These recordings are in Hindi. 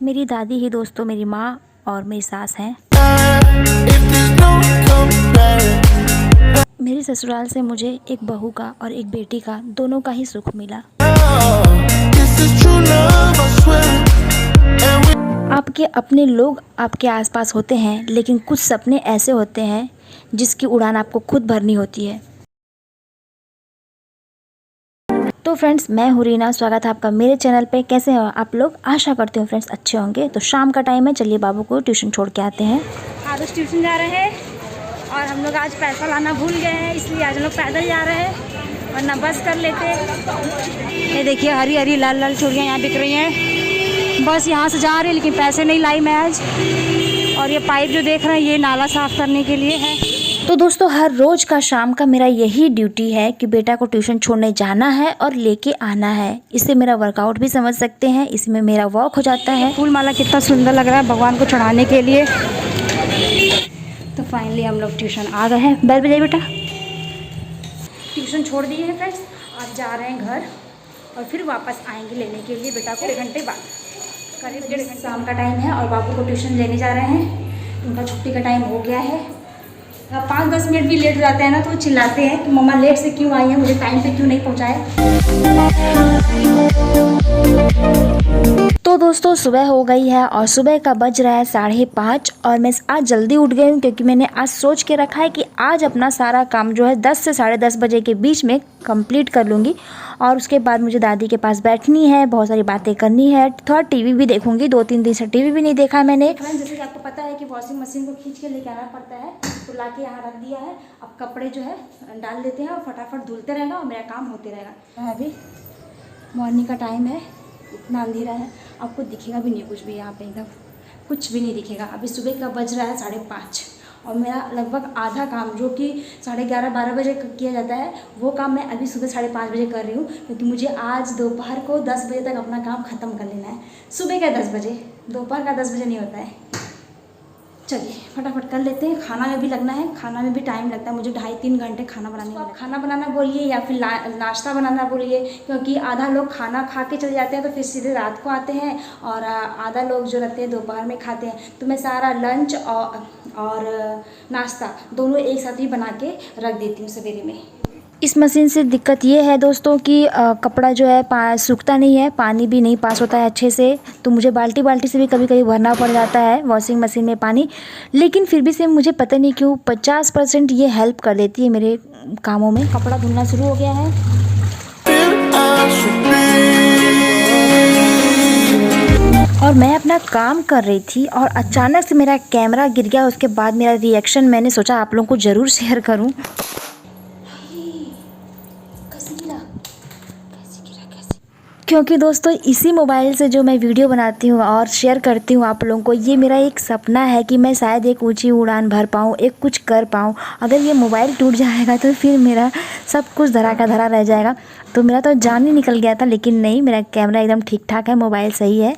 मेरी दादी ही दोस्तों मेरी माँ और मेरी सास हैं। मेरे ससुराल से मुझे एक बहू का और एक बेटी का दोनों का ही सुख मिला। आपके अपने लोग आपके आसपास होते हैं, लेकिन कुछ सपने ऐसे होते हैं जिसकी उड़ान आपको खुद भरनी होती है। तो फ्रेंड्स, मैं हूँ रीना, स्वागत है आपका मेरे चैनल पे। कैसे हो आप लोग? आशा करती हूँ फ्रेंड्स अच्छे होंगे। तो शाम का टाइम है, चलिए बाबू को ट्यूशन छोड़ के आते हैं। आदर्श ट्यूशन जा रहे हैं और हम लोग आज पैसा लाना भूल गए हैं, इसलिए आज हम लोग पैदल जा रहे हैं, वरना बस कर लेते। ये देखिए हरी हरी लाल लाल चूड़ियाँ यहाँ बिक रही हैं। बस यहाँ से जा रहे हैं, लेकिन पैसे नहीं लाई मैं आज। और ये पाइप जो देख रहे हैं ये नाला साफ़ करने के लिए है। तो दोस्तों, हर रोज़ का शाम का मेरा यही ड्यूटी है कि बेटा को ट्यूशन छोड़ने जाना है और लेके आना है। इससे मेरा वर्कआउट भी समझ सकते हैं, इसमें मेरा वॉक हो जाता है। फूल माला कितना सुंदर लग रहा है भगवान को चढ़ाने के लिए। तो फाइनली हम लोग ट्यूशन आ गए हैं। बैल बजाइए बेटा। ट्यूशन छोड़ दिए हैं फ्रेंड्स, आज जा रहे हैं घर और फिर वापस आएंगे लेने के लिए बेटा को 1 घंटे बाद। करीब 1.5 घंटे शाम का टाइम है और बाबू को ट्यूशन लेने जा रहे हैं। उनका छुट्टी का टाइम हो गया है। 5-10 मिनट भी लेट हो जाते हैं ना तो वो चिल्लाते हैं कि मम्मा लेट से क्यों आई है, मुझे टाइम पे क्यों नहीं पहुँचाए। तो दोस्तों, सुबह हो गई है और सुबह का बज रहा है 5:30 और मैं आज जल्दी उठ गई हूँ, क्योंकि मैंने आज सोच के रखा है कि आज अपना सारा काम जो है 10 से 10:30 बजे के बीच में कंप्लीट कर लूँगी। और उसके बाद मुझे दादी के पास बैठनी है, बहुत सारी बातें करनी है, थोड़ा टीवी भी देखूँगी। 2-3 दिन से टीवी भी नहीं देखा है मैंने। जैसे कि आपको पता है कि वॉशिंग मशीन को खींच के लेके आना पड़ता है, तो ला के यहाँ रख दिया है। अब कपड़े जो है डाल देते हैं और फटाफट धुलते रहेगा और मेरा काम होते रहेगा। अभी मॉर्निंग का टाइम है, इतना अंधेरा है, आपको दिखेगा भी नहीं कुछ भी, यहाँ पे एकदम कुछ भी नहीं दिखेगा। अभी सुबह का बज रहा है 5:30 और मेरा लगभग आधा काम जो कि 11:30-12 बजे किया जाता है, वो काम मैं अभी सुबह 5:30 बजे कर रही हूँ, क्योंकि मुझे आज दोपहर को 10 बजे तक अपना काम ख़त्म कर लेना है। सुबह का 10 बजे, दोपहर का 10 बजे नहीं होता है। चलिए फटाफट कर लेते हैं। खाना में भी लगना है, खाना में भी टाइम लगता है मुझे, 2.5-3 घंटे खाना बनाने में। खाना बनाना बोलिए या फिर नाश्ता बनाना बोलिए, क्योंकि आधा लोग खाना खा के चले जाते हैं तो फिर सीधे रात को आते हैं, और आधा लोग जो रहते हैं दोपहर में खाते हैं। तो मैं सारा लंच और नाश्ता दोनों एक साथ ही बना के रख देती हूँ सवेरे में। इस मशीन से दिक्कत ये है दोस्तों कि कपड़ा जो है सूखता नहीं है, पानी भी नहीं पास होता है अच्छे से। तो मुझे बाल्टी से भी कभी कभी भरना पड़ जाता है वॉशिंग मशीन में पानी। लेकिन फिर भी से मुझे पता नहीं क्यों 50% ये हेल्प कर देती है मेरे कामों में। कपड़ा धुलना शुरू हो गया है। और मैं अपना काम कर रही थी और अचानक से मेरा कैमरा गिर गया। उसके बाद मेरा रिएक्शन मैंने सोचा आप लोगों को ज़रूर शेयर करूँ। क्योंकि दोस्तों, इसी मोबाइल से जो मैं वीडियो बनाती हूँ और शेयर करती हूँ आप लोगों को, ये मेरा एक सपना है कि मैं शायद एक ऊंची उड़ान भर पाऊँ, एक कुछ कर पाऊँ। अगर ये मोबाइल टूट जाएगा तो फिर मेरा सब कुछ धरा का धरा रह जाएगा। तो मेरा तो जान ही निकल गया था, लेकिन नहीं, मेरा कैमरा एकदम ठीक ठाक है, मोबाइल सही है।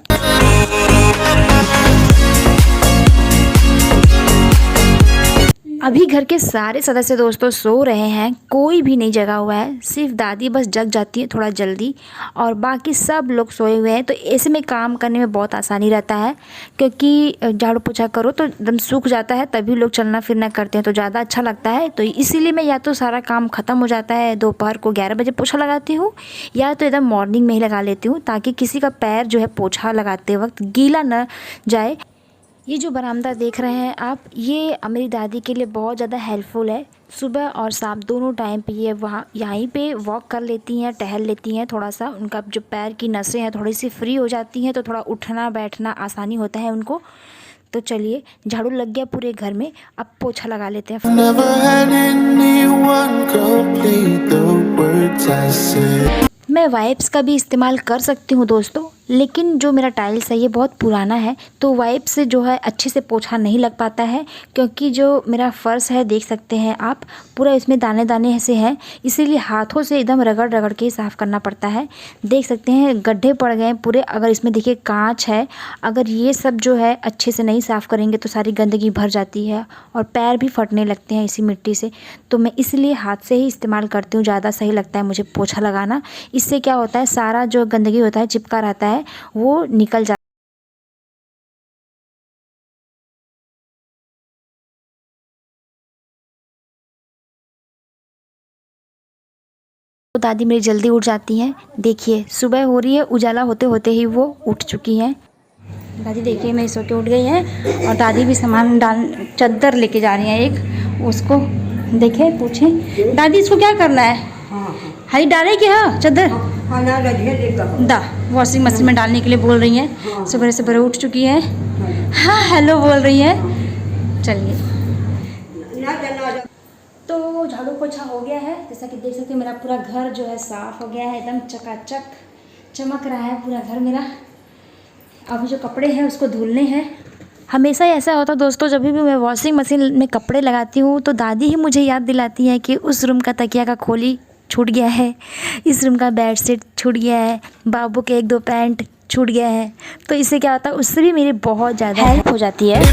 अभी घर के सारे सदस्य दोस्तों सो रहे हैं, कोई भी नहीं जगा हुआ है, सिर्फ दादी बस जग जाती है थोड़ा जल्दी और बाकी सब लोग सोए हुए हैं। तो ऐसे में काम करने में बहुत आसानी रहता है, क्योंकि झाड़ू पोछा करो तो एकदम सूख जाता है, तभी लोग चलना फिरना करते हैं तो ज़्यादा अच्छा लगता है। तो इसीलिए मैं या तो सारा काम ख़त्म हो जाता है दोपहर को 11 बजे पोछा लगाती हूँ, या तो एकदम मॉर्निंग में ही लगा लेती हूँ, ताकि किसी का पैर जो है पोछा लगाते वक्त गीला न जाए। ये जो बरामदा देख रहे हैं आप, ये मेरी दादी के लिए बहुत ज़्यादा हेल्पफुल है। सुबह और शाम दोनों टाइम पे ये यहीं पे वॉक कर लेती हैं, टहल लेती हैं। थोड़ा सा उनका जो पैर की नसें हैं थोड़ी सी फ्री हो जाती हैं, तो थोड़ा उठना बैठना आसानी होता है उनको। तो चलिए, झाड़ू लग गया पूरे घर में, अब पोछा लगा लेते हैं। मैं वाइप्स का भी इस्तेमाल कर सकती हूँ दोस्तों, लेकिन जो मेरा टाइल्स है ये बहुत पुराना है, तो वाइप से जो है अच्छे से पोछा नहीं लग पाता है, क्योंकि जो मेरा फ़र्श है देख सकते हैं आप, पूरा इसमें दाने दाने से है, इसीलिए हाथों से एकदम रगड़ रगड़ के साफ़ करना पड़ता है। देख सकते हैं गड्ढे पड़ गए पूरे। अगर इसमें देखिए कांच है, अगर ये सब जो है अच्छे से नहीं साफ़ करेंगे तो सारी गंदगी भर जाती है और पैर भी फटने लगते हैं इसी मिट्टी से। तो मैं इसलिए हाथ से ही इस्तेमाल करती हूँ, ज़्यादा सही लगता है मुझे पोछा लगाना। इससे क्या होता है, सारा जो गंदगी होता है चिपका रहता है वो निकल जाता है। दादी मेरी जल्दी उठ जाती हैं। देखिए सुबह हो रही है, उजाला होते होते ही वो उठ चुकी हैं। दादी देखिए मेरी सो के उठ गई हैं और दादी भी सामान डाल चादर लेके जा रही हैं एक, उसको देखे पूछें दादी इसको क्या करना है। हाई डाले कि हाँ चादर दा वॉशिंग मशीन में डालने के लिए बोल रही हैं। सुबह सुबह उठ चुकी हैं, हाँ हेलो बोल रही हैं। चलिए तो झाड़ू पोछा हो गया है, जैसा कि देख सकते हैं मेरा पूरा घर जो है साफ़ हो गया है, एकदम चकाचक चमक रहा है पूरा घर मेरा। अभी जो कपड़े हैं उसको धुलने हैं। हमेशा ही ऐसा होता दोस्तों, जब भी मैं वॉशिंग मशीन में कपड़े लगाती हूँ तो दादी ही मुझे याद दिलाती है कि उस रूम का तकिया का खोली छूट गया है, इस रूम का बेडशीट छूट गया है, बाबू के 1-2 पैंट छूट गया है। तो इससे क्या होता है, उससे भी मेरी बहुत ज़्यादा हेल्प हो जाती है।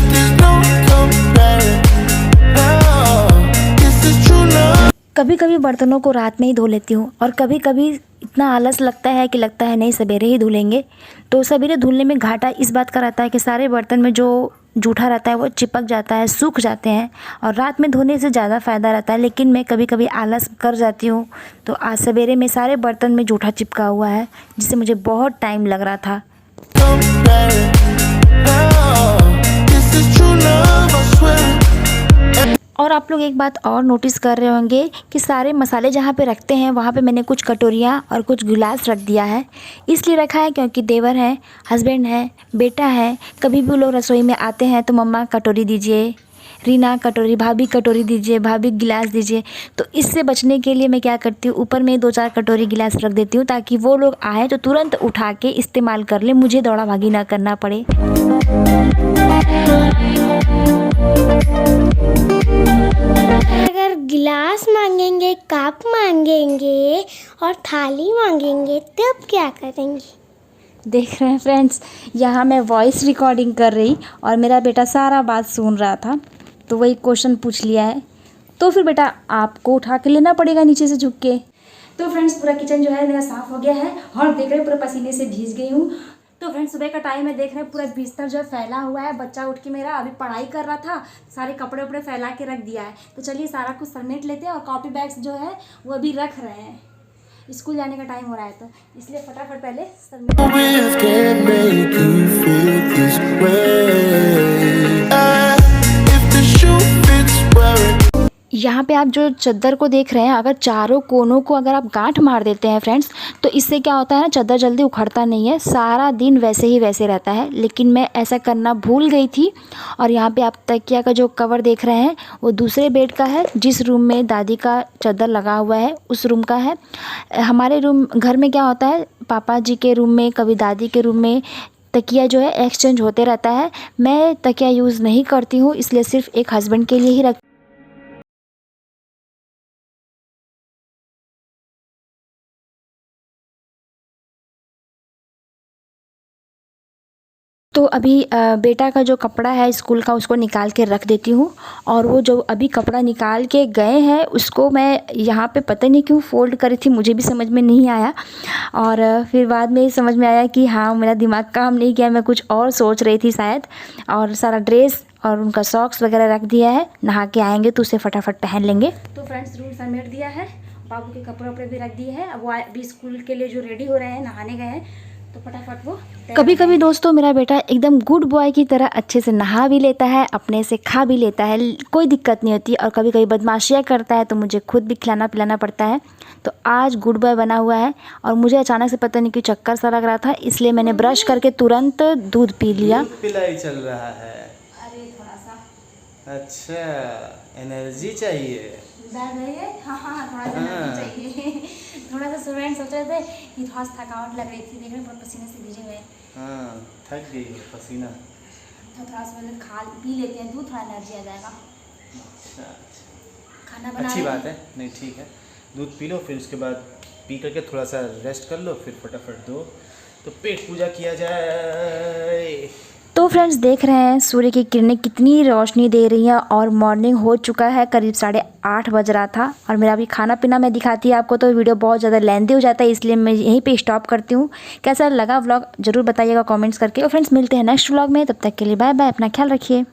कभी कभी बर्तनों को रात में ही धो लेती हूँ और कभी कभी इतना आलस लगता है कि लगता है नहीं सवेरे ही धुलेंगे। तो सवेरे धुलने में घाटा इस बात का रहता है कि सारे बर्तन में जो जूठा रहता है वो चिपक जाता है, सूख जाते हैं, और रात में धोने से ज़्यादा फ़ायदा रहता है। लेकिन मैं कभी कभी आलस कर जाती हूँ, तो आज सवेरे में सारे बर्तन में जूठा चिपका हुआ है, जिससे मुझे बहुत टाइम लग रहा था। और आप लोग एक बात और नोटिस कर रहे होंगे कि सारे मसाले जहाँ पे रखते हैं वहाँ पे मैंने कुछ कटोरियाँ और कुछ गिलास रख दिया है। इसलिए रखा है क्योंकि देवर है, हस्बैंड है, बेटा है, कभी भी वो लोग रसोई में आते हैं तो मम्मा कटोरी दीजिए, रीना कटोरी, भाभी कटोरी दीजिए, भाभी गिलास दीजिए। तो इससे बचने के लिए मैं क्या करती हूँ, ऊपर में 2-4 कटोरी गिलास रख देती हूँ ताकि वो लोग आए तो तुरंत उठा के इस्तेमाल कर ले, मुझे दौड़ा भागी ना करना पड़े। अगर गिलास मांगेंगे, कप मांगेंगे और थाली मांगेंगे तब क्या करेंगे? देख रहे हैं फ्रेंड्स, यहाँ मैं वॉइस रिकॉर्डिंग कर रही और मेरा बेटा सारा बात सुन रहा था, तो वही क्वेश्चन पूछ लिया है। तो फिर बेटा आपको उठा के लेना पड़ेगा नीचे से झुक के। तो फ्रेंड्स पूरा किचन जो है मेरा साफ़ हो गया है और देख रहे हैं पूरा पसीने से भीग गई हूँ। तो फ्रेंड्स सुबह का टाइम है, देख रहे हैं पूरा बिस्तर जो है फैला हुआ है। बच्चा उठ के मेरा अभी पढ़ाई कर रहा था, सारे कपड़े उपड़े फैला के रख दिया है। तो चलिए सारा कुछ समेट लेते हैं और कॉपी बैग्स जो है वो अभी रख रहे हैं, स्कूल जाने का टाइम हो रहा है तो इसलिए फटाफट पहले समेट। यहाँ पे आप जो चादर को देख रहे हैं, अगर चारों कोनों को अगर आप गांठ मार देते हैं फ्रेंड्स, तो इससे क्या होता है ना, चादर जल्दी उखड़ता नहीं है, सारा दिन वैसे ही वैसे रहता है। लेकिन मैं ऐसा करना भूल गई थी। और यहाँ पे आप तकिया का जो कवर देख रहे हैं वो दूसरे बेड का है, जिस रूम में दादी का चादर लगा हुआ है उस रूम का है। हमारे रूम घर में क्या होता है, पापा जी के रूम में कभी दादी के रूम में तकिया जो है एक्सचेंज होते रहता है। मैं तकिया यूज़ नहीं करती हूँ, इसलिए सिर्फ एक हस्बैंड के लिए ही रख। तो अभी बेटा का जो कपड़ा है स्कूल का उसको निकाल के रख देती हूँ। और वो जो अभी कपड़ा निकाल के गए हैं उसको मैं यहाँ पे पता नहीं क्यों फ़ोल्ड करी थी, मुझे भी समझ में नहीं आया। और फिर बाद में समझ में आया कि हाँ मेरा दिमाग काम नहीं किया, मैं कुछ और सोच रही थी शायद। और सारा ड्रेस और उनका सॉक्स वगैरह रख दिया है, नहा के आएंगे तो उसे फटाफट पहन लेंगे। तो फ्रेंड्स रूम समेट दिया है, बाबू के कपड़े वपड़े भी रख दिए हैं। अब वो अभी स्कूल के लिए जो रेडी हो रहे हैं, नहाने गए हैं, तो फटाफट वो। कभी कभी दोस्तों मेरा बेटा एकदम गुड बॉय की तरह अच्छे से नहा भी लेता है, अपने से खा भी लेता है, कोई दिक्कत नहीं होती। और कभी कभी बदमाशियाँ करता है तो मुझे खुद भी खिलाना पिलाना पड़ता है। तो आज गुड बॉय बना हुआ है और मुझे अचानक से पता नहीं क्यों चक्कर सा लग रहा था, इसलिए मैंने ब्रश करके तुरंत दूध पी लिया। दूध पिलाई चल रहा है। अरे थोड़ा सा अच्छा एनर्जी चाहिए। हाँ थोड़ा सा एनर्जी चाहिए। थोड़ा सा स्टूडेंट सोच रहे थे कि थोड़ा सा थकावट लग रही थी, देख रहे हैं बहुत पसीने से भीजे हुए। हाँ थक गई है पसीना। तो थोड़ा सा मतलब खा पी लेते हैं दूध, थोड़ा एनर्जी आ जाएगा। अच्छा खाना बना अच्छी बात है, नहीं ठीक है, दूध पी लो, फिर उसके बाद पी करके थोड़ा सा रेस्ट कर लो, फिर फटाफट दो तो पेट पूजा किया जाए। तो फ्रेंड्स देख रहे हैं सूर्य की किरणें कितनी रोशनी दे रही हैं और मॉर्निंग हो चुका है, करीब 8:30 बज रहा था। और मेरा अभी खाना पीना मैं दिखाती है आपको तो वीडियो बहुत ज़्यादा लेंथी हो जाता है, इसलिए मैं यहीं पे स्टॉप करती हूँ। कैसा लगा व्लॉग ज़रूर बताइएगा कमेंट्स करके। और फ्रेंड्स मिलते हैं नेक्स्ट व्लॉग में, तब तक के लिए बाय बाय, अपना ख्याल रखिए।